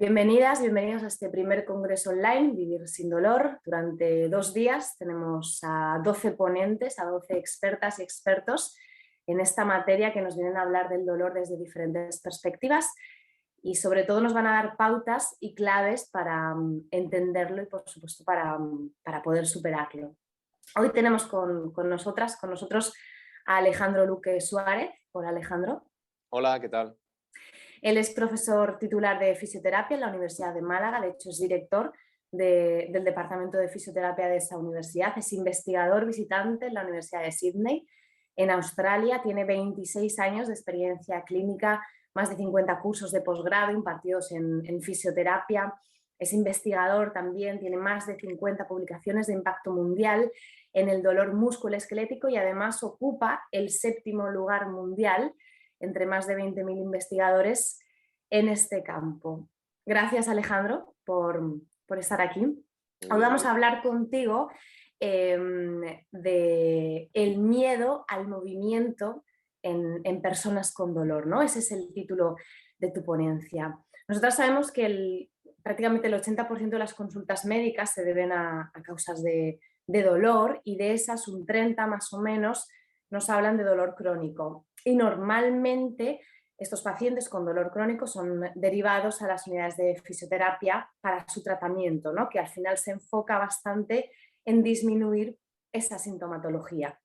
Bienvenidas, bienvenidos a este primer congreso online, Vivir sin dolor. Durante 2 días tenemos a 12 ponentes, a 12 expertas y expertos en esta materia que nos vienen a hablar del dolor desde diferentes perspectivas y sobre todo nos van a dar pautas y claves para entenderlo y por supuesto para poder superarlo. Hoy tenemos con nosotros a Alejandro Luque Suárez. Hola Alejandro. Hola, ¿qué tal? Él es profesor titular de fisioterapia en la Universidad de Málaga, de hecho es director del Departamento de Fisioterapia de esa universidad, es investigador visitante en la Universidad de Sydney, en Australia, tiene 26 años de experiencia clínica, más de 50 cursos de posgrado impartidos en fisioterapia, es investigador también, tiene más de 50 publicaciones de impacto mundial en el dolor musculoesquelético y además ocupa el 7º lugar mundial entre más de 20.000 investigadores en este campo. Gracias Alejandro por estar aquí. Hoy vamos a hablar contigo de el miedo al movimiento en personas con dolor, ¿no? Ese es el título de tu ponencia. Nosotros sabemos que prácticamente el 80% de las consultas médicas se deben a causas de dolor y de esas un 30 más o menos nos hablan de dolor crónico. Y normalmente estos pacientes con dolor crónico son derivados a las unidades de fisioterapia para su tratamiento, ¿no? Que al final se enfoca bastante en disminuir esa sintomatología.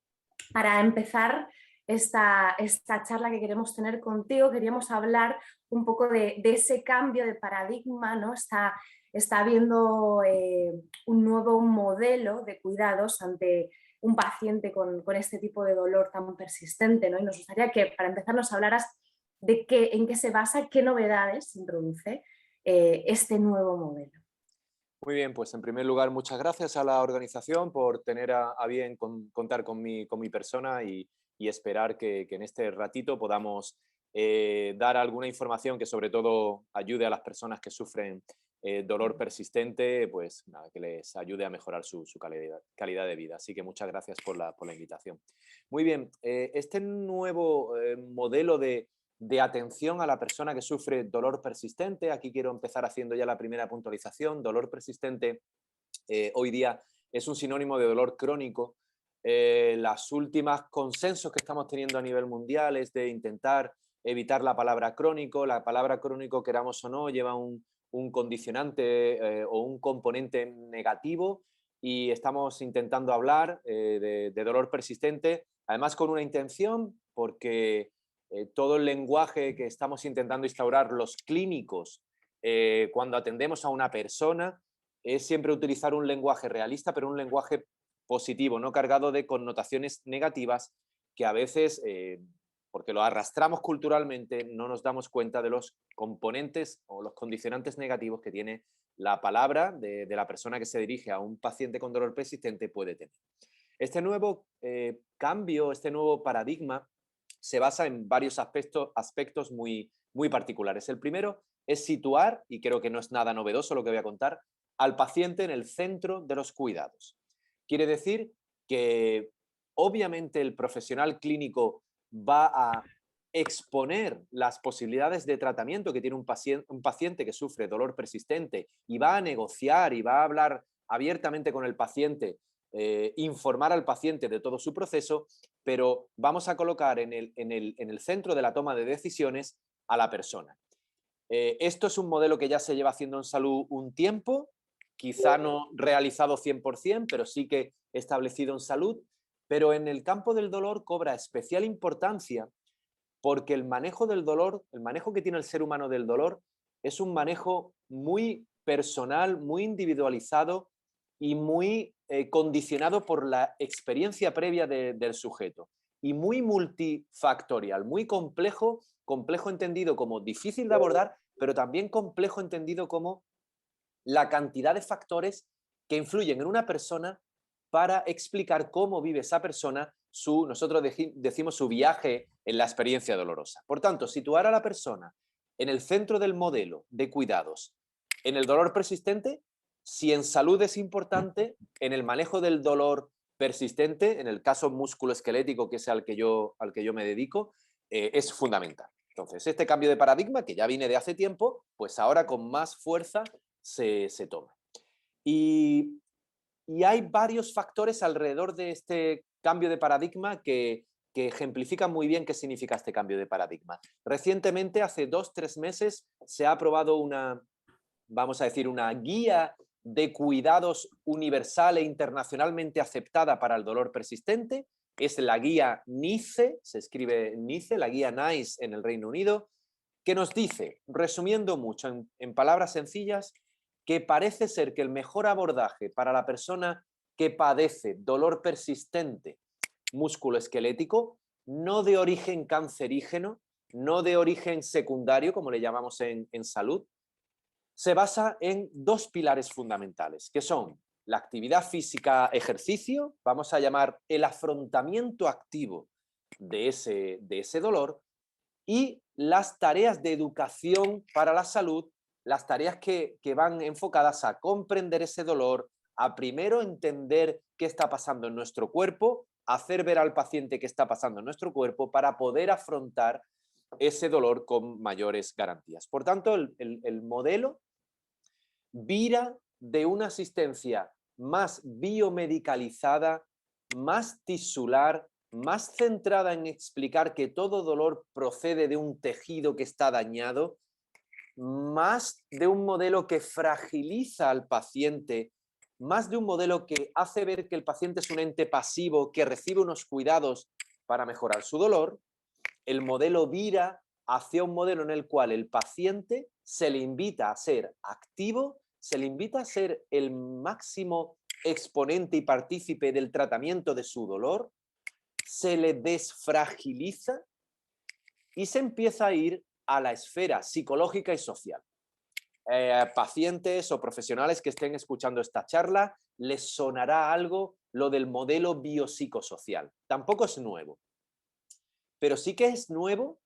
Para empezar esta charla que queremos tener contigo, queríamos hablar un poco de ese cambio de paradigma, ¿no? Está habiendo un nuevo modelo de cuidados ante un paciente con este tipo de dolor tan persistente, ¿no? Y nos gustaría que para empezar nos hablaras de en qué se basa, qué novedades introduce este nuevo modelo. Muy bien, pues en primer lugar muchas gracias a la organización por tener a bien contar con mi persona y esperar que en este ratito podamos dar alguna información que sobre todo ayude a las personas que sufren dolor persistente, pues nada, que les ayude a mejorar su calidad de vida. Así que muchas gracias por la invitación. Muy bien, este nuevo modelo de atención a la persona que sufre dolor persistente. Aquí quiero empezar haciendo ya la primera puntualización. Dolor persistente hoy día es un sinónimo de dolor crónico. Las últimas consensos que estamos teniendo a nivel mundial es de intentar evitar la palabra crónico. La palabra crónico, queramos o no, lleva un condicionante o un componente negativo y estamos intentando hablar de dolor persistente, además con una intención, porque todo el lenguaje que estamos intentando instaurar los clínicos cuando atendemos a una persona es siempre utilizar un lenguaje realista, pero un lenguaje positivo, no cargado de connotaciones negativas que a veces, porque lo arrastramos culturalmente, no nos damos cuenta de los componentes o los condicionantes negativos que tiene la palabra de la persona que se dirige a un paciente con dolor persistente puede tener. Este nuevo cambio, este nuevo paradigma se basa en varios aspectos muy particulares. El primero es situar, y creo que no es nada novedoso lo que voy a contar, al paciente en el centro de los cuidados. Quiere decir que obviamente el profesional clínico va a exponer las posibilidades de tratamiento que tiene un paciente que sufre dolor persistente y va a negociar y va a hablar abiertamente con el paciente, informar al paciente de todo su proceso, pero vamos a colocar en el centro de la toma de decisiones a la persona. Esto es un modelo que ya se lleva haciendo en salud un tiempo, quizá no realizado 100%, pero sí que establecido en salud, pero en el campo del dolor cobra especial importancia porque el manejo del dolor, el manejo que tiene el ser humano del dolor, es un manejo muy personal, muy individualizado y muy condicionado por la experiencia previa del sujeto y muy multifactorial, muy complejo entendido como difícil de abordar, pero también complejo entendido como la cantidad de factores que influyen en una persona para explicar cómo vive esa persona nosotros decimos su viaje en la experiencia dolorosa. Por tanto, situar a la persona en el centro del modelo de cuidados en el dolor persistente, si en salud es importante, en el manejo del dolor persistente, en el caso musculoesquelético, que es al que yo me dedico, es fundamental. Entonces, este cambio de paradigma, que ya viene de hace tiempo, pues ahora con más fuerza se toma. Y, y hay varios factores alrededor de este cambio de paradigma que ejemplifican muy bien qué significa este cambio de paradigma. Recientemente, hace 2 o 3 meses, se ha aprobado una, vamos a decir, una guía de cuidados universal e internacionalmente aceptada para el dolor persistente. Es la guía NICE, se escribe NICE, la guía NICE en el Reino Unido, que nos dice, resumiendo mucho en palabras sencillas, que parece ser que el mejor abordaje para la persona que padece dolor persistente musculoesquelético, no de origen cancerígeno, no de origen secundario, como le llamamos en salud, se basa en 2 pilares fundamentales, que son la actividad física, ejercicio, vamos a llamar el afrontamiento activo de ese dolor, y las tareas de educación para la salud, las tareas que van enfocadas a comprender ese dolor, a primero entender qué está pasando en nuestro cuerpo, hacer ver al paciente qué está pasando en nuestro cuerpo para poder afrontar ese dolor con mayores garantías. Por tanto, el modelo vira de una asistencia más biomedicalizada, más tisular, más centrada en explicar que todo dolor procede de un tejido que está dañado, más de un modelo que fragiliza al paciente, más de un modelo que hace ver que el paciente es un ente pasivo que recibe unos cuidados para mejorar su dolor. El modelo vira hacia un modelo en el cual el paciente se le invita a ser activo, se le invita a ser el máximo exponente y partícipe del tratamiento de su dolor, se le desfragiliza y se empieza a ir a la esfera psicológica y social. Pacientes o profesionales que estén escuchando esta charla, les sonará algo lo del modelo biopsicosocial. Tampoco es nuevo, pero sí que es nuevo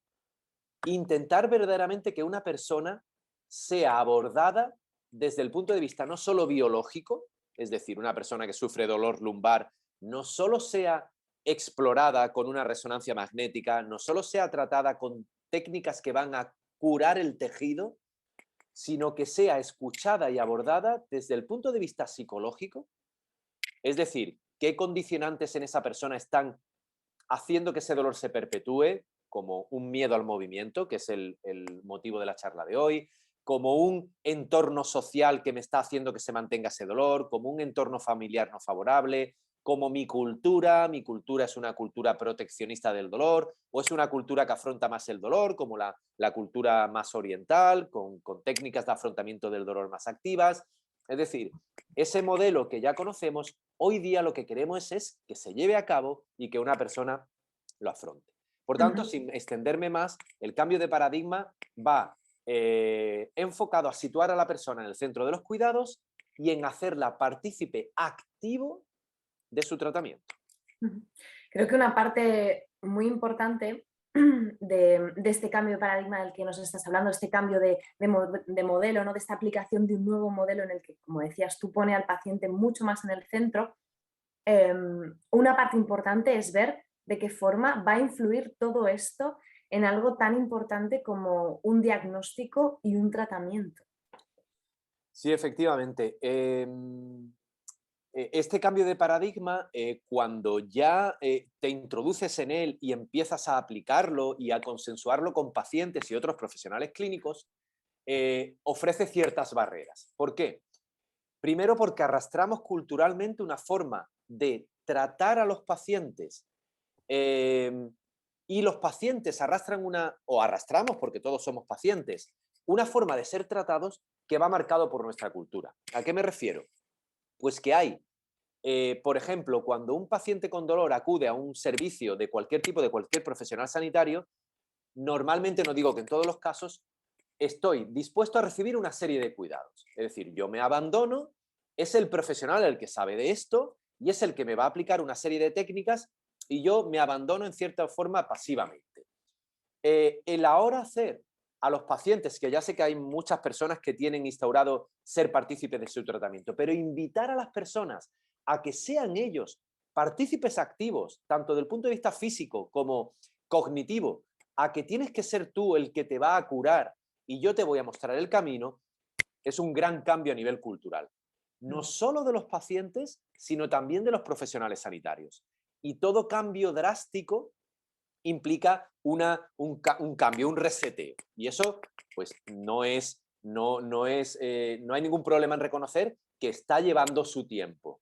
intentar verdaderamente que una persona sea abordada desde el punto de vista no solo biológico, es decir, una persona que sufre dolor lumbar, no solo sea explorada con una resonancia magnética, no solo sea tratada con técnicas que van a curar el tejido, sino que sea escuchada y abordada desde el punto de vista psicológico, es decir, qué condicionantes en esa persona están haciendo que ese dolor se perpetúe, como un miedo al movimiento, que es el motivo de la charla de hoy, como un entorno social que me está haciendo que se mantenga ese dolor, como un entorno familiar no favorable, como mi cultura es una cultura proteccionista del dolor, o es una cultura que afronta más el dolor, como la cultura más oriental, con técnicas de afrontamiento del dolor más activas. Es decir, ese modelo que ya conocemos, hoy día lo que queremos es que se lleve a cabo y que una persona lo afronte. Por tanto, sin extenderme más, el cambio de paradigma va enfocado a situar a la persona en el centro de los cuidados y en hacerla partícipe activo de su tratamiento. Creo que una parte muy importante de este cambio de paradigma del que nos estás hablando, este cambio de modelo, ¿no? De esta aplicación de un nuevo modelo en el que, como decías, tú pone al paciente mucho más en el centro, una parte importante es ver de qué forma va a influir todo esto en algo tan importante como un diagnóstico y un tratamiento. Sí, efectivamente. Este cambio de paradigma, cuando ya te introduces en él y empiezas a aplicarlo y a consensuarlo con pacientes y otros profesionales clínicos, ofrece ciertas barreras. ¿Por qué? Primero porque arrastramos culturalmente una forma de tratar a los pacientes y los pacientes arrastran o arrastramos porque todos somos pacientes, una forma de ser tratados que va marcado por nuestra cultura. ¿A qué me refiero? Pues que hay, por ejemplo, cuando un paciente con dolor acude a un servicio de cualquier tipo, de cualquier profesional sanitario, normalmente, no digo que en todos los casos, estoy dispuesto a recibir una serie de cuidados. Es decir, yo me abandono, es el profesional el que sabe de esto y es el que me va a aplicar una serie de técnicas y yo me abandono en cierta forma pasivamente. El ahora hacer a los pacientes, que ya sé que hay muchas personas que tienen instaurado ser partícipes de su tratamiento, pero invitar a las personas a que sean ellos partícipes activos, tanto del punto de vista físico como cognitivo, a que tienes que ser tú el que te va a curar y yo te voy a mostrar el camino, es un gran cambio a nivel cultural. No solo de los pacientes, sino también de los profesionales sanitarios. Y todo cambio drástico implica un cambio, un reseteo. Y eso, pues, no hay ningún problema en reconocer que está llevando su tiempo.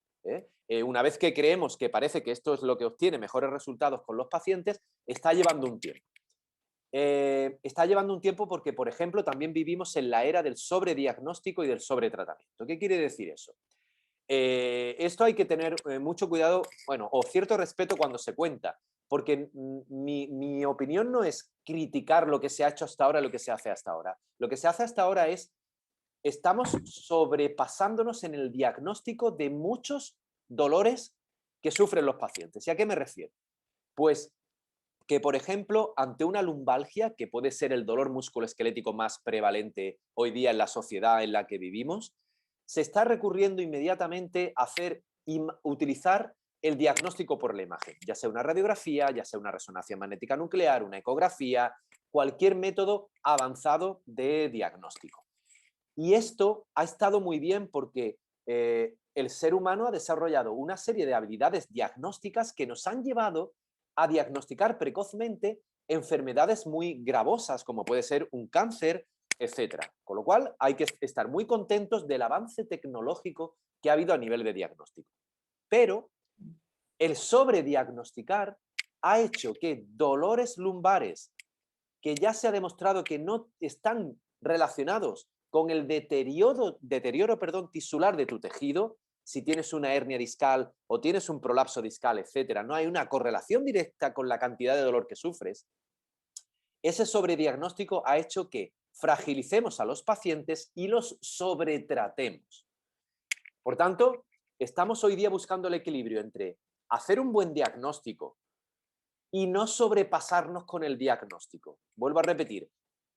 Una vez que creemos que parece que esto es lo que obtiene mejores resultados con los pacientes, está llevando un tiempo. Está llevando un tiempo porque, por ejemplo, también vivimos en la era del sobrediagnóstico y del sobretratamiento. ¿Qué quiere decir eso? Esto hay que tener mucho cuidado, bueno, o cierto respeto cuando se cuenta, porque mi opinión no es criticar lo que se ha hecho hasta ahora, lo que se hace hasta ahora. Lo que se hace hasta ahora es, estamos sobrepasándonos en el diagnóstico de muchos dolores que sufren los pacientes. ¿Y a qué me refiero? Pues que, por ejemplo, ante una lumbalgia, que puede ser el dolor musculoesquelético más prevalente hoy día en la sociedad en la que vivimos, se está recurriendo inmediatamente a utilizar el diagnóstico por la imagen, ya sea una radiografía, ya sea una resonancia magnética nuclear, una ecografía, cualquier método avanzado de diagnóstico. Y esto ha estado muy bien porque el ser humano ha desarrollado una serie de habilidades diagnósticas que nos han llevado a diagnosticar precozmente enfermedades muy gravosas, como puede ser un cáncer, etcétera. Con lo cual hay que estar muy contentos del avance tecnológico que ha habido a nivel de diagnóstico. Pero el sobrediagnosticar ha hecho que dolores lumbares que ya se ha demostrado que no están relacionados con el deterioro tisular de tu tejido, si tienes una hernia discal o tienes un prolapso discal, etcétera, no hay una correlación directa con la cantidad de dolor que sufres. Ese sobrediagnóstico ha hecho que fragilicemos a los pacientes y los sobretratemos. Por tanto, estamos hoy día buscando el equilibrio entre hacer un buen diagnóstico y no sobrepasarnos con el diagnóstico. Vuelvo a repetir,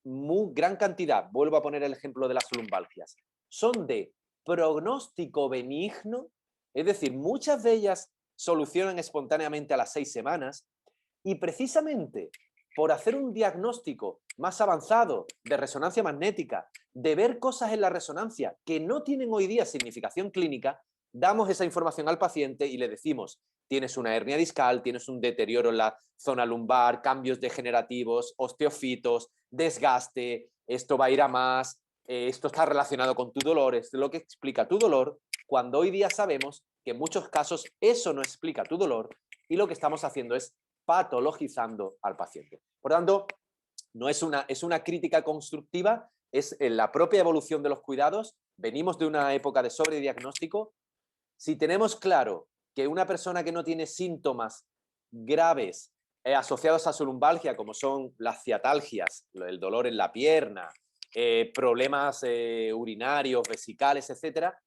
gran cantidad, vuelvo a poner el ejemplo de las lumbalgias, son de pronóstico benigno, es decir, muchas de ellas solucionan espontáneamente a las 6 semanas y precisamente por hacer un diagnóstico más avanzado de resonancia magnética, de ver cosas en la resonancia que no tienen hoy día significación clínica, damos esa información al paciente y le decimos, tienes una hernia discal, tienes un deterioro en la zona lumbar, cambios degenerativos, osteofitos, desgaste, esto va a ir a más, esto está relacionado con tu dolor, es lo que explica tu dolor, cuando hoy día sabemos que en muchos casos eso no explica tu dolor y lo que estamos haciendo es patologizando al paciente. Por tanto, no es una crítica constructiva, es en la propia evolución de los cuidados. Venimos de una época de sobrediagnóstico. Si tenemos claro que una persona que no tiene síntomas graves asociados a su lumbalgia, como son las ciatalgias, el dolor en la pierna, problemas urinarios, vesicales, etcétera,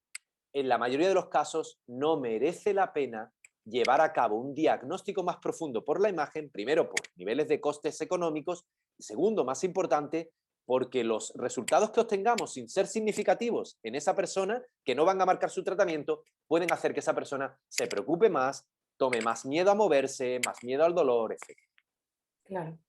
en la mayoría de los casos no merece la pena llevar a cabo un diagnóstico más profundo por la imagen, primero por niveles de costes económicos, y segundo, más importante, porque los resultados que obtengamos sin ser significativos en esa persona, que no van a marcar su tratamiento, pueden hacer que esa persona se preocupe más, tome más miedo a moverse, más miedo al dolor, etc. Claro,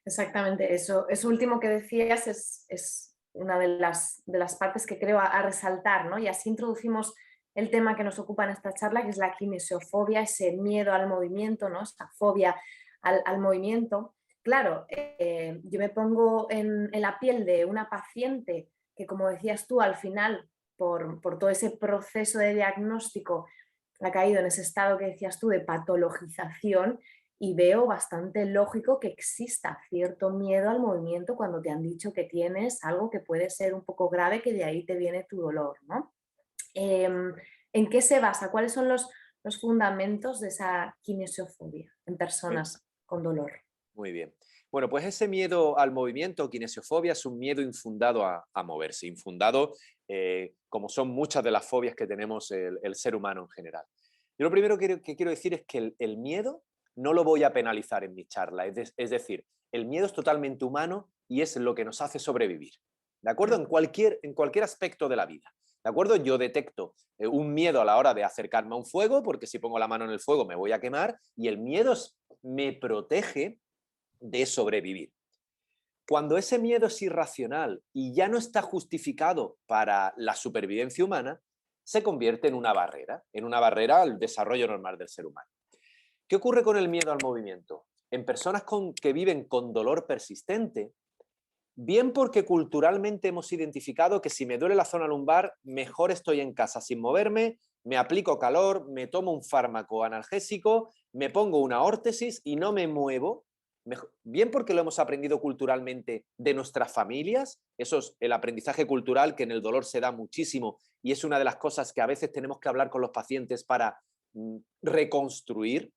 exactamente. Eso último que decías es una de las partes que creo a resaltar, ¿no? Y así introducimos el tema que nos ocupa en esta charla, que es la kinesiofobia, ese miedo al movimiento, ¿no? Esa fobia al movimiento. Claro, yo me pongo en la piel de una paciente que, como decías tú, al final, por todo ese proceso de diagnóstico, ha caído en ese estado que decías tú de patologización y veo bastante lógico que exista cierto miedo al movimiento cuando te han dicho que tienes algo que puede ser un poco grave, que de ahí te viene tu dolor, ¿no? ¿En qué se basa? ¿Cuáles son los fundamentos de esa kinesiofobia en personas con dolor? Muy bien. Bueno, pues ese miedo al movimiento, kinesiofobia, es un miedo infundado a moverse, infundado como son muchas de las fobias que tenemos el ser humano en general. Yo lo primero que quiero decir es que el miedo no lo voy a penalizar en mi charla, es decir, el miedo es totalmente humano y es lo que nos hace sobrevivir, ¿de acuerdo? En cualquier aspecto de la vida, ¿de acuerdo? Yo detecto un miedo a la hora de acercarme a un fuego, porque si pongo la mano en el fuego me voy a quemar, y el miedo me protege de sobrevivir. Cuando ese miedo es irracional y ya no está justificado para la supervivencia humana, se convierte en una barrera al desarrollo normal del ser humano. ¿Qué ocurre con el miedo al movimiento? En personas que viven con dolor persistente, bien porque culturalmente hemos identificado que si me duele la zona lumbar, mejor estoy en casa sin moverme, me aplico calor, me tomo un fármaco analgésico, me pongo una órtesis y no me muevo, bien porque lo hemos aprendido culturalmente de nuestras familias, eso es el aprendizaje cultural que en el dolor se da muchísimo y es una de las cosas que a veces tenemos que hablar con los pacientes para reconstruir.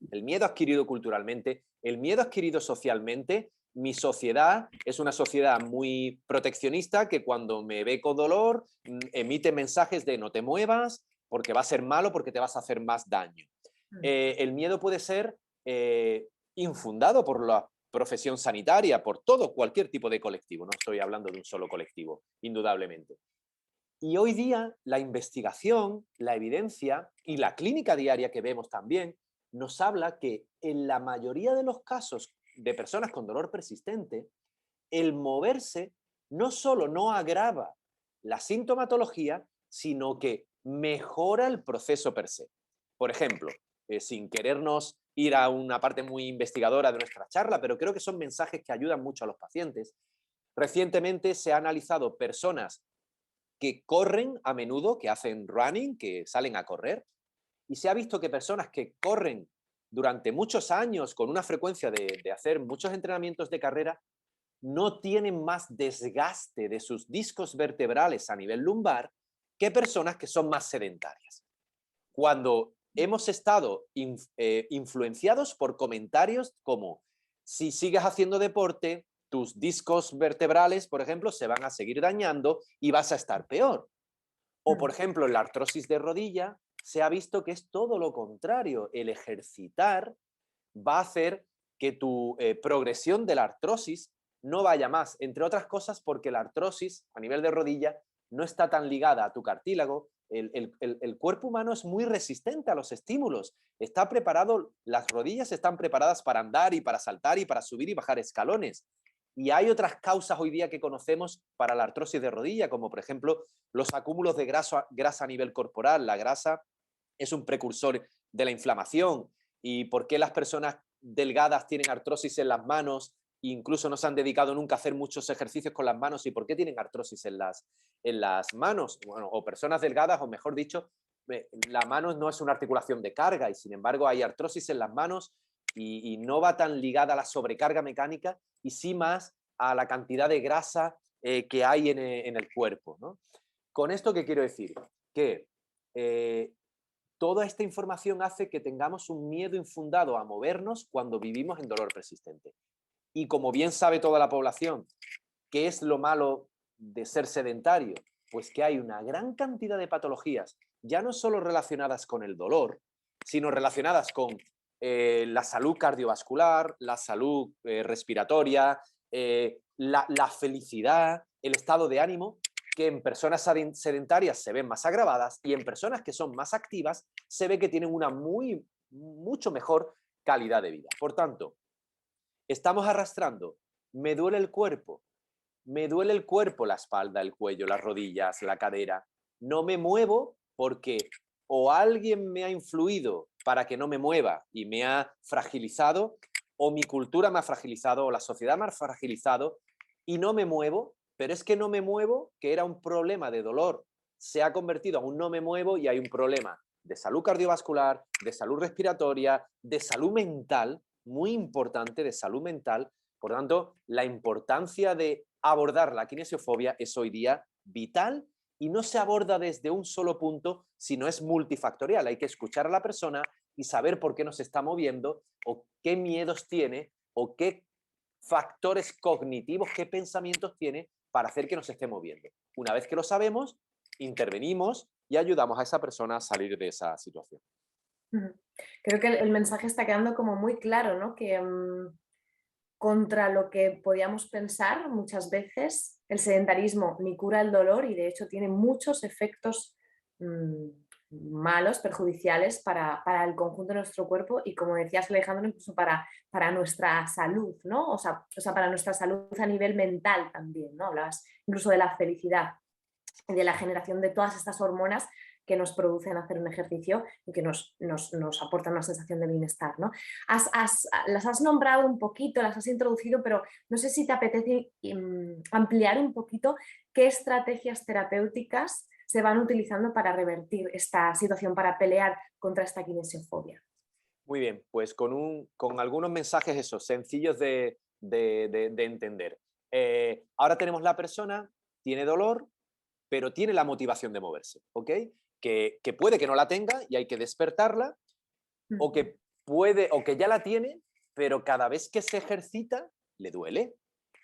El miedo adquirido culturalmente, el miedo adquirido socialmente. Mi sociedad es una sociedad muy proteccionista que cuando me ve con dolor emite mensajes de no te muevas porque va a ser malo, porque te vas a hacer más daño. El miedo puede ser infundado por la profesión sanitaria, por cualquier tipo de colectivo. No estoy hablando de un solo colectivo, indudablemente. Y hoy día la investigación, la evidencia y la clínica diaria que vemos también nos habla que en la mayoría de los casos de personas con dolor persistente, el moverse no solo no agrava la sintomatología, sino que mejora el proceso per se. Por ejemplo, sin querernos ir a una parte muy investigadora de nuestra charla, pero creo que son mensajes que ayudan mucho a los pacientes. Recientemente se ha analizado personas que corren a menudo, que hacen running, que salen a correr, y se ha visto que personas que corren durante muchos años con una frecuencia de hacer muchos entrenamientos de carrera no tienen más desgaste de sus discos vertebrales a nivel lumbar que personas que son más sedentarias. Cuando hemos estado influenciados por comentarios como si sigues haciendo deporte, tus discos vertebrales, por ejemplo, se van a seguir dañando y vas a estar peor. O, por ejemplo, en la artrosis de rodilla se ha visto que es todo lo contrario. El ejercitar va a hacer que tu progresión de la artrosis no vaya más, entre otras cosas porque la artrosis a nivel de rodilla no está tan ligada a tu cartílago. El cuerpo humano es muy resistente a los estímulos. Está preparado, las rodillas están preparadas para andar y para saltar y para subir y bajar escalones. Y hay otras causas hoy día que conocemos para la artrosis de rodilla, como por ejemplo los acúmulos de grasa a nivel corporal. La grasa es un precursor de la inflamación. ¿Y por qué las personas delgadas tienen artrosis en las manos? Incluso no se han dedicado nunca a hacer muchos ejercicios con las manos. ¿Y por qué tienen artrosis en las manos? Bueno, o personas delgadas, o mejor dicho, la mano no es una articulación de carga y sin embargo hay artrosis en las manos y no va tan ligada a la sobrecarga mecánica y sí más a la cantidad de grasa que hay en el cuerpo, ¿no? ¿Con esto qué quiero decir? Que toda esta información hace que tengamos un miedo infundado a movernos cuando vivimos en dolor persistente. Y como bien sabe toda la población, ¿qué es lo malo de ser sedentario? Pues que hay una gran cantidad de patologías, ya no solo relacionadas con el dolor, sino relacionadas con la salud cardiovascular, la salud respiratoria, la felicidad, el estado de ánimo, que en personas sedentarias se ven más agravadas y en personas que son más activas se ve que tienen una mucho mejor calidad de vida. Por tanto, estamos arrastrando, me duele el cuerpo, la espalda, el cuello, las rodillas, la cadera. No me muevo porque o alguien me ha influido para que no me mueva y me ha fragilizado, o mi cultura me ha fragilizado, o la sociedad me ha fragilizado y no me muevo, pero es que no me muevo, que era un problema de dolor, se ha convertido a un no me muevo y hay un problema de salud cardiovascular, de salud respiratoria, de salud mental, muy importante, de salud mental. Por tanto, la importancia de abordar la kinesiofobia es hoy día vital y no se aborda desde un solo punto, sino es multifactorial. Hay que escuchar a la persona y saber por qué nos está moviendo o qué miedos tiene o qué factores cognitivos, qué pensamientos tiene para hacer que nos esté moviendo. Una vez que lo sabemos, intervenimos y ayudamos a esa persona a salir de esa situación. Creo que el mensaje está quedando como muy claro, ¿no? Que contra lo que podíamos pensar muchas veces, el sedentarismo ni cura el dolor y de hecho tiene muchos efectos malos, perjudiciales para el conjunto de nuestro cuerpo y, como decías, Alejandro, incluso para nuestra salud, ¿no? O sea, para nuestra salud a nivel mental también, ¿no? Hablabas incluso de la felicidad y de la generación de todas estas hormonas que nos producen hacer un ejercicio y que nos aportan una sensación de bienestar, ¿no? Las has nombrado un poquito, las has introducido, pero no sé si te apetece ampliar un poquito qué estrategias terapéuticas se van utilizando para revertir esta situación, para pelear contra esta kinesiofobia. Muy bien, pues con algunos mensajes esos, sencillos de entender. Ahora tenemos la persona, tiene dolor, pero tiene la motivación de moverse, ¿ok? Que puede que no la tenga y hay que despertarla, o que puede, o que ya la tiene, pero cada vez que se ejercita le duele.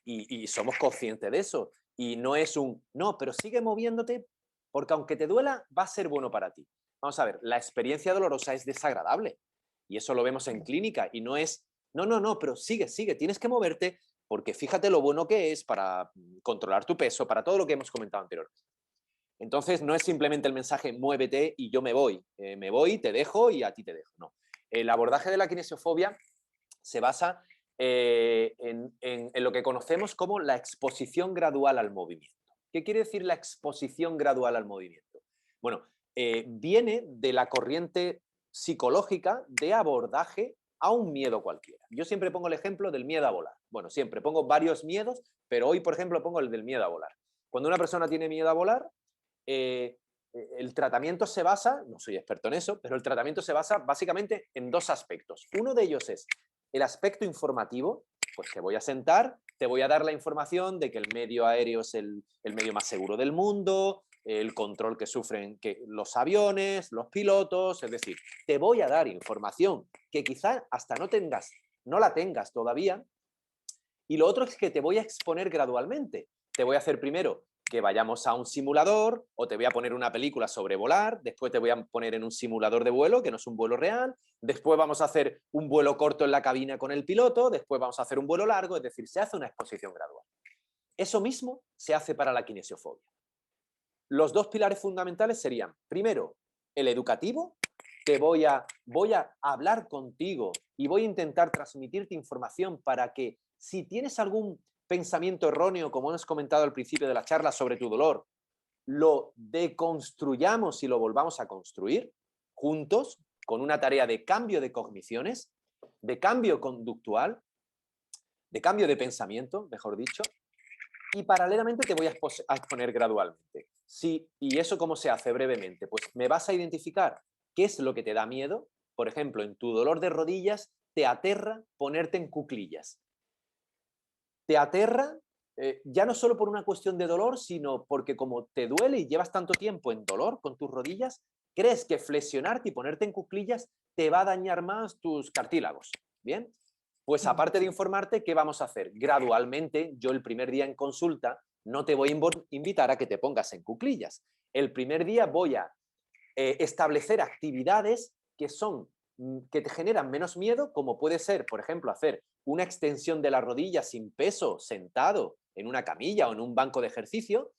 Y somos conscientes de eso. Y no es no, pero sigue moviéndote porque aunque te duela, va a ser bueno para ti. Vamos a ver, la experiencia dolorosa es desagradable. Y eso lo vemos en clínica. Y no es, no, pero sigue, tienes que moverte porque fíjate lo bueno que es para controlar tu peso, para todo lo que hemos comentado anteriormente. Entonces, no es simplemente el mensaje muévete y yo me voy, te dejo y a ti te dejo. No. El abordaje de la kinesiofobia se basa en lo que conocemos como la exposición gradual al movimiento. ¿Qué quiere decir la exposición gradual al movimiento? Bueno, viene de la corriente psicológica de abordaje a un miedo cualquiera. Yo siempre pongo el ejemplo del miedo a volar. Bueno, siempre pongo varios miedos, pero hoy, por ejemplo, pongo el del miedo a volar. Cuando una persona tiene miedo a volar, el tratamiento se basa, no soy experto en eso, pero el tratamiento se basa básicamente en dos aspectos. Uno de ellos es el aspecto informativo, pues te voy a sentar, te voy a dar la información de que el medio aéreo es el medio más seguro del mundo, el control que sufren los aviones, los pilotos, es decir, te voy a dar información que quizá hasta no la tengas todavía. Y lo otro es que te voy a exponer gradualmente. Te voy a hacer primero que vayamos a un simulador, o te voy a poner una película sobre volar, después te voy a poner en un simulador de vuelo, que no es un vuelo real, después vamos a hacer un vuelo corto en la cabina con el piloto, después vamos a hacer un vuelo largo, es decir, se hace una exposición gradual. Eso mismo se hace para la kinesiofobia. Los dos pilares fundamentales serían, primero, el educativo, que voy a hablar contigo y voy a intentar transmitirte información para que si tienes algún pensamiento erróneo, como hemos comentado al principio de la charla sobre tu dolor, lo deconstruyamos y lo volvamos a construir juntos con una tarea de cambio de cogniciones, de cambio conductual, de cambio de pensamiento, mejor dicho, y paralelamente te voy a exponer gradualmente. Sí, ¿y eso cómo se hace brevemente? Pues me vas a identificar qué es lo que te da miedo. Por ejemplo, en tu dolor de rodillas te aterra ponerte en cuclillas. Te aterra ya no solo por una cuestión de dolor, sino porque como te duele y llevas tanto tiempo en dolor con tus rodillas, crees que flexionarte y ponerte en cuclillas te va a dañar más tus cartílagos. ¿Bien? Pues aparte de informarte, ¿qué vamos a hacer? Gradualmente, yo el primer día en consulta no te voy a invitar a que te pongas en cuclillas. El primer día voy a establecer actividades que te generan menos miedo, como puede ser, por ejemplo, hacer una extensión de la rodilla sin peso, sentado en una camilla o en un banco de ejercicio,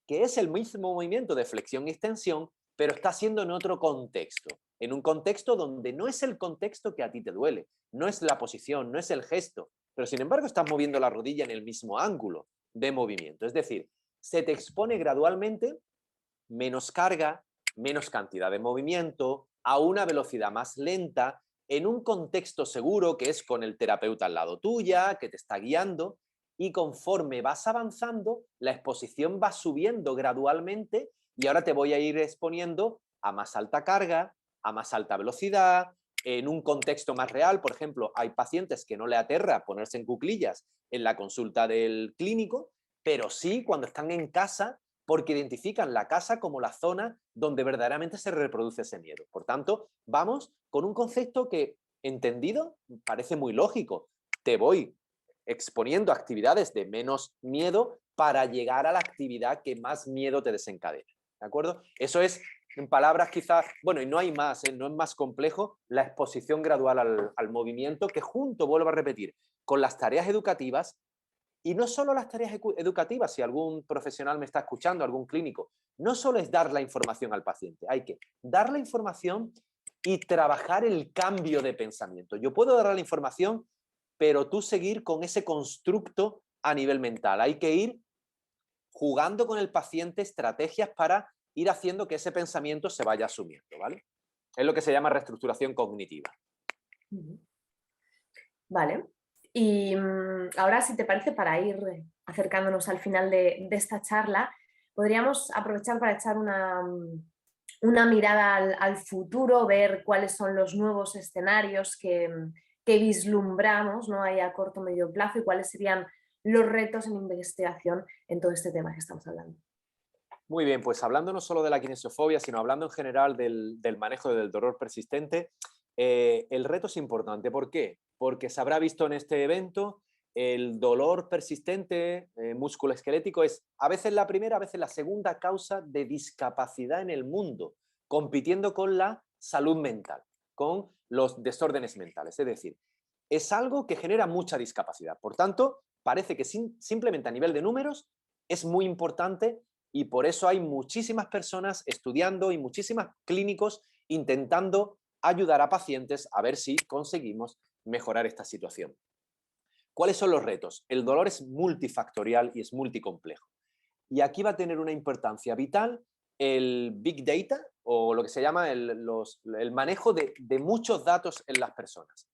que es el mismo movimiento de flexión y extensión, pero está siendo en otro contexto, en un contexto donde no es el contexto que a ti te duele, no es la posición, no es el gesto, pero sin embargo estás moviendo la rodilla en el mismo ángulo de movimiento. Es decir, se te expone gradualmente menos carga, menos cantidad de movimiento, a una velocidad más lenta, en un contexto seguro que es con el terapeuta al lado tuya, que te está guiando, y conforme vas avanzando, la exposición va subiendo gradualmente y ahora te voy a ir exponiendo a más alta carga, a más alta velocidad, en un contexto más real. Por ejemplo, hay pacientes que no le aterra ponerse en cuclillas en la consulta del clínico, pero sí cuando están en casa, porque identifican la casa como la zona donde verdaderamente se reproduce ese miedo. Por tanto, vamos con un concepto que, entendido, parece muy lógico. Te voy exponiendo actividades de menos miedo para llegar a la actividad que más miedo te desencadena. ¿De acuerdo? Eso es, en palabras quizás, bueno, y no hay más, no es más complejo, la exposición gradual al movimiento, que junto, vuelvo a repetir, con las tareas educativas, Y no solo las tareas educativas, si algún profesional me está escuchando, algún clínico, no solo es dar la información al paciente, hay que dar la información y trabajar el cambio de pensamiento. Yo puedo dar la información, pero tú seguir con ese constructo a nivel mental. Hay que ir jugando con el paciente estrategias para ir haciendo que ese pensamiento se vaya asumiendo, ¿vale? Es lo que se llama reestructuración cognitiva. Vale. Y ahora, si te parece, para ir acercándonos al final de esta charla, podríamos aprovechar para echar una mirada al futuro, ver cuáles son los nuevos escenarios que vislumbramos, ¿no? Ahí a corto o medio plazo, y cuáles serían los retos en investigación en todo este tema que estamos hablando. Muy bien, pues hablando no solo de la kinesiofobia, sino hablando en general del manejo del dolor persistente, el reto es importante. ¿Por qué? Porque se habrá visto en este evento el dolor persistente musculoesquelético es a veces la primera, a veces la segunda causa de discapacidad en el mundo, compitiendo con la salud mental, con los desórdenes mentales. Es decir, es algo que genera mucha discapacidad. Por tanto, parece que simplemente a nivel de números es muy importante y por eso hay muchísimas personas estudiando y muchísimos clínicos intentando ayudar a pacientes a ver si conseguimos mejorar esta situación. ¿Cuáles son los retos? El dolor es multifactorial y es multicomplejo. Y aquí va a tener una importancia vital el Big Data o lo que se llama el manejo de muchos datos en las personas.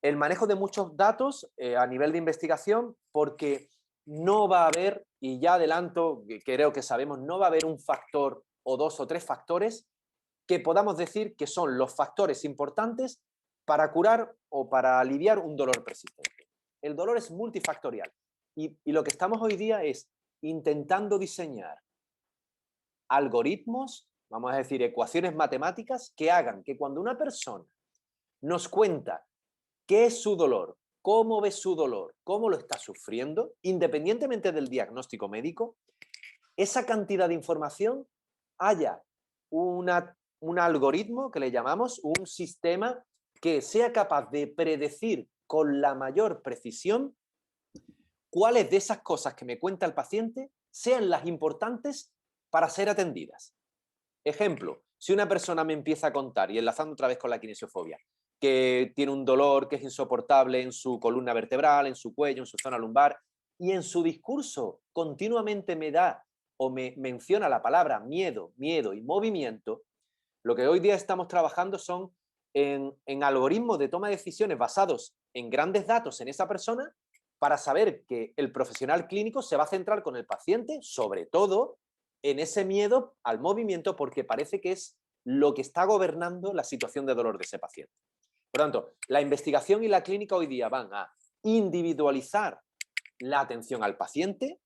El manejo de muchos datos a nivel de investigación porque no va a haber, y ya adelanto, creo que sabemos, no va a haber un factor o dos o tres factores que podamos decir que son los factores importantes para curar o para aliviar un dolor persistente. El dolor es multifactorial y lo que estamos hoy día es intentando diseñar algoritmos, vamos a decir, ecuaciones matemáticas que hagan que cuando una persona nos cuenta qué es su dolor, cómo ve su dolor, cómo lo está sufriendo, independientemente del diagnóstico médico, esa cantidad de información haya un algoritmo que le llamamos un sistema que sea capaz de predecir con la mayor precisión cuáles de esas cosas que me cuenta el paciente sean las importantes para ser atendidas. Ejemplo, si una persona me empieza a contar, y enlazando otra vez con la kinesiofobia, que tiene un dolor que es insoportable en su columna vertebral, en su cuello, en su zona lumbar, y en su discurso continuamente me da o me menciona la palabra miedo, miedo y movimiento, lo que hoy día estamos trabajando son en algoritmos de toma de decisiones basados en grandes datos en esa persona para saber que el profesional clínico se va a centrar con el paciente, sobre todo en ese miedo al movimiento, porque parece que es lo que está gobernando la situación de dolor de ese paciente. Por tanto, la investigación y la clínica hoy día van a individualizar la atención al paciente,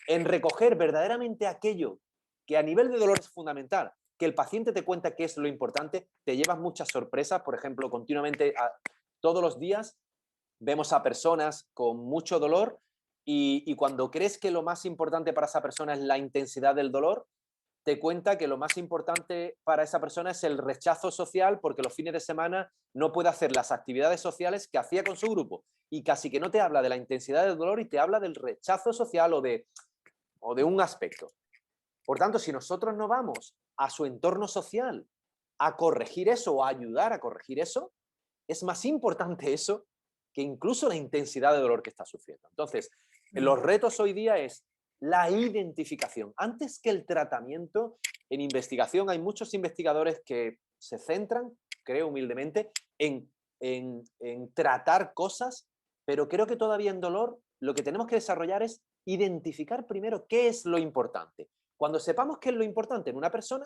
en recoger verdaderamente aquello que a nivel de dolor es fundamental, que el paciente te cuenta qué es lo importante, te llevas muchas sorpresas, por ejemplo, continuamente, todos los días, vemos a personas con mucho dolor y cuando crees que lo más importante para esa persona es la intensidad del dolor, te cuenta que lo más importante para esa persona es el rechazo social porque los fines de semana no puede hacer las actividades sociales que hacía con su grupo y casi que no te habla de la intensidad del dolor y te habla del rechazo social o de un aspecto. Por tanto, si nosotros no vamos a su entorno social a corregir eso o a ayudar a corregir eso, es más importante eso que incluso la intensidad de dolor que está sufriendo. Entonces, los retos hoy día es la identificación. Antes que el tratamiento, en investigación hay muchos investigadores que se centran, creo humildemente, en tratar cosas, pero creo que todavía en dolor lo que tenemos que desarrollar es identificar primero qué es lo importante. Cuando sepamos qué es lo importante en una persona,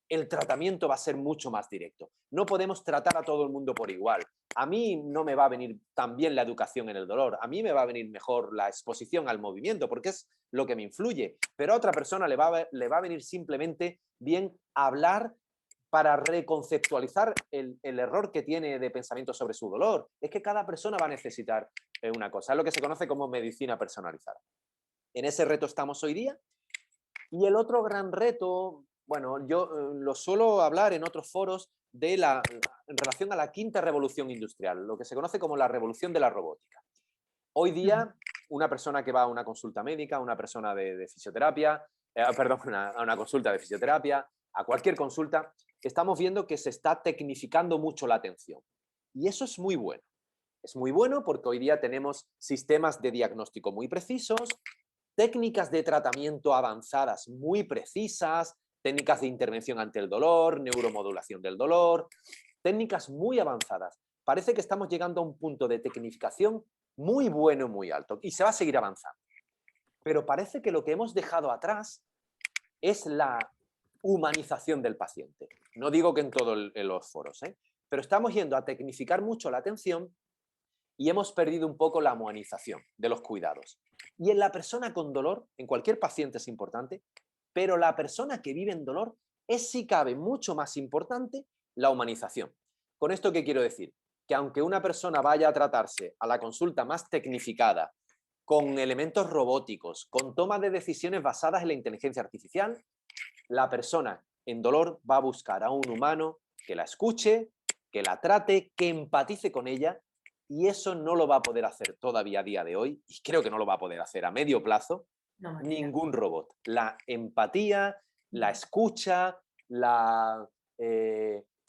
el tratamiento va a ser mucho más directo. No podemos tratar a todo el mundo por igual. A mí no me va a venir tan bien la educación en el dolor, a mí me va a venir mejor la exposición al movimiento, porque es lo que me influye, pero a otra persona le va a venir simplemente bien hablar para reconceptualizar el error que tiene de pensamiento sobre su dolor. Es que cada persona va a necesitar una cosa, es lo que se conoce como medicina personalizada. En ese reto estamos hoy día. Y el otro gran reto, bueno, yo lo suelo hablar en otros foros en relación a la quinta revolución industrial, lo que se conoce como la revolución de la robótica. Hoy día una persona que va a una consulta médica, una persona de fisioterapia, perdón, a una consulta de fisioterapia, a cualquier consulta, estamos viendo que se está tecnificando mucho la atención. Y eso es muy bueno. Es muy bueno porque hoy día tenemos sistemas de diagnóstico muy precisos, técnicas de tratamiento avanzadas muy precisas, técnicas de intervención ante el dolor, neuromodulación del dolor, técnicas muy avanzadas. Parece que estamos llegando a un punto de tecnificación muy bueno y muy alto y se va a seguir avanzando. Pero parece que lo que hemos dejado atrás es la humanización del paciente. No digo que en todos los foros, pero estamos yendo a tecnificar mucho la atención y hemos perdido un poco la humanización de los cuidados. Y en la persona con dolor, en cualquier paciente es importante, pero la persona que vive en dolor es, si cabe, mucho más importante la humanización. ¿Con esto qué quiero decir? Que aunque una persona vaya a tratarse a la consulta más tecnificada, con elementos robóticos, con toma de decisiones basadas en la inteligencia artificial, la persona en dolor va a buscar a un humano que la escuche, que la trate, que empatice con ella, y eso no lo va a poder hacer todavía a día de hoy, y creo que no lo va a poder hacer a medio plazo, No, ningún robot. La empatía, la escucha,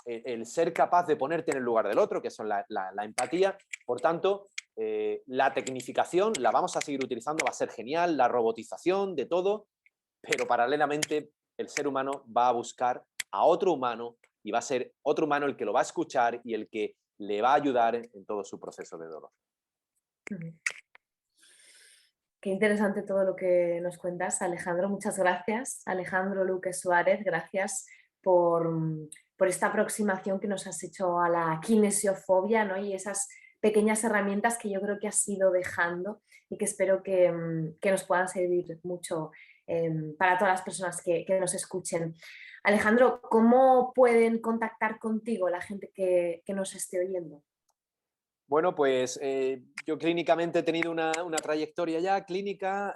el ser capaz de ponerte en el lugar del otro, que son la empatía. Por tanto, la tecnificación la vamos a seguir utilizando, va a ser genial, la robotización de todo, pero paralelamente el ser humano va a buscar a otro humano y va a ser otro humano el que lo va a escuchar y el que le va a ayudar en todo su proceso de dolor. Qué interesante todo lo que nos cuentas, Alejandro. Muchas gracias, Alejandro Luque Suárez. Gracias por esta aproximación que nos has hecho a la kinesiofobia, ¿no? Y esas pequeñas herramientas que yo creo que has ido dejando y que espero que nos puedan servir mucho para todas las personas que nos escuchen. Alejandro, ¿cómo pueden contactar contigo la gente que nos esté oyendo? Bueno, pues yo clínicamente he tenido una trayectoria ya clínica.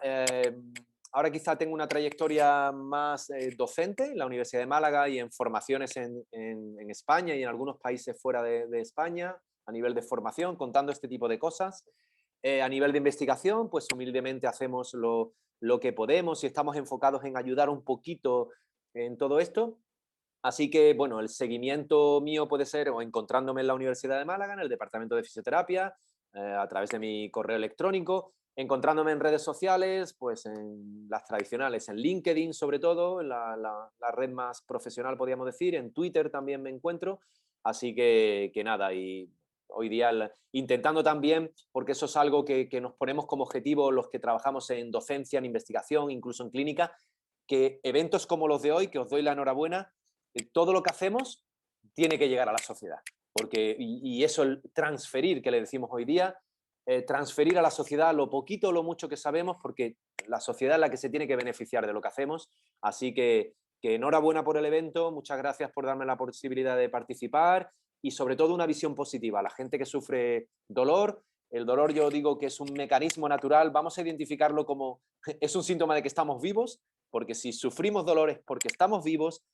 Ahora quizá tengo una trayectoria más docente en la Universidad de Málaga y en formaciones en España y en algunos países fuera de España a nivel de formación, contando este tipo de cosas. A nivel de investigación, pues humildemente hacemos lo que podemos y estamos enfocados en ayudar un poquito en todo esto. Así que, bueno, el seguimiento mío puede ser o encontrándome en la Universidad de Málaga, en el departamento de fisioterapia, a través de mi correo electrónico, encontrándome en redes sociales, pues en las tradicionales, en LinkedIn sobre todo, en la red más profesional, podríamos decir, en Twitter también me encuentro, así que nada, y hoy día intentando también, porque eso es algo que nos ponemos como objetivo los que trabajamos en docencia, en investigación, incluso en clínica, que eventos como los de hoy, que os doy la enhorabuena, todo lo que hacemos tiene que llegar a la sociedad. Porque, y eso, el transferir, que le decimos hoy día, transferir a la sociedad lo poquito o lo mucho que sabemos, porque la sociedad es la que se tiene que beneficiar de lo que hacemos. Así que enhorabuena por el evento, muchas gracias por darme la posibilidad de participar y sobre todo una visión positiva. La gente que sufre dolor, el dolor yo digo que es un mecanismo natural, vamos a identificarlo como es un síntoma de que estamos vivos, porque si sufrimos dolor es porque estamos vivos.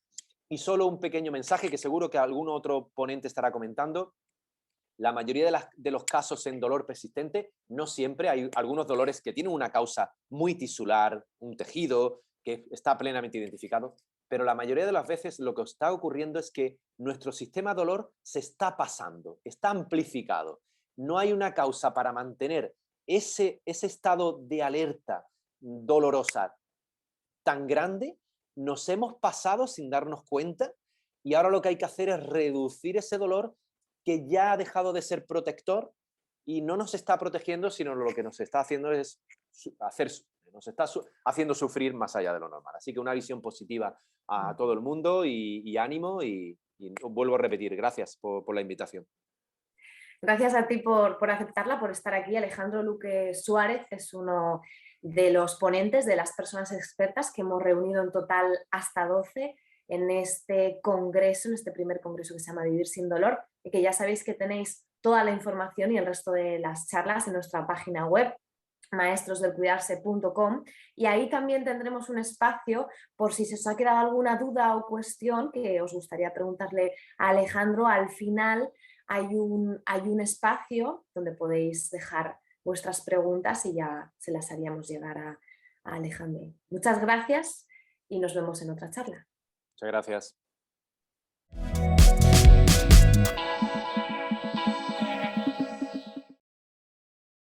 Y solo un pequeño mensaje que seguro que algún otro ponente estará comentando. La mayoría de los casos en dolor persistente, no siempre, hay algunos dolores que tienen una causa muy tisular, un tejido que está plenamente identificado, pero la mayoría de las veces lo que está ocurriendo es que nuestro sistema dolor se está pasando, está amplificado. No hay una causa para mantener ese estado de alerta dolorosa tan grande, nos hemos pasado sin darnos cuenta y ahora lo que hay que hacer es reducir ese dolor que ya ha dejado de ser protector y no nos está protegiendo, sino lo que nos está haciendo es nos está haciendo sufrir más allá de lo normal. Así que una visión positiva a todo el mundo y ánimo y vuelvo a repetir, gracias por la invitación. Gracias a ti por aceptarla, por estar aquí. Alejandro Luque Suárez es uno de los ponentes, de las personas expertas que hemos reunido en total hasta 12 en este congreso, en este primer congreso que se llama Vivir sin Dolor, y que ya sabéis que tenéis toda la información y el resto de las charlas en nuestra página web maestrosdelcuidarse.com, y ahí también tendremos un espacio por si se os ha quedado alguna duda o cuestión que os gustaría preguntarle a Alejandro. Al final hay un espacio donde podéis dejar vuestras preguntas y ya se las haríamos llegar a Alejandro. Muchas gracias y nos vemos en otra charla. Muchas gracias.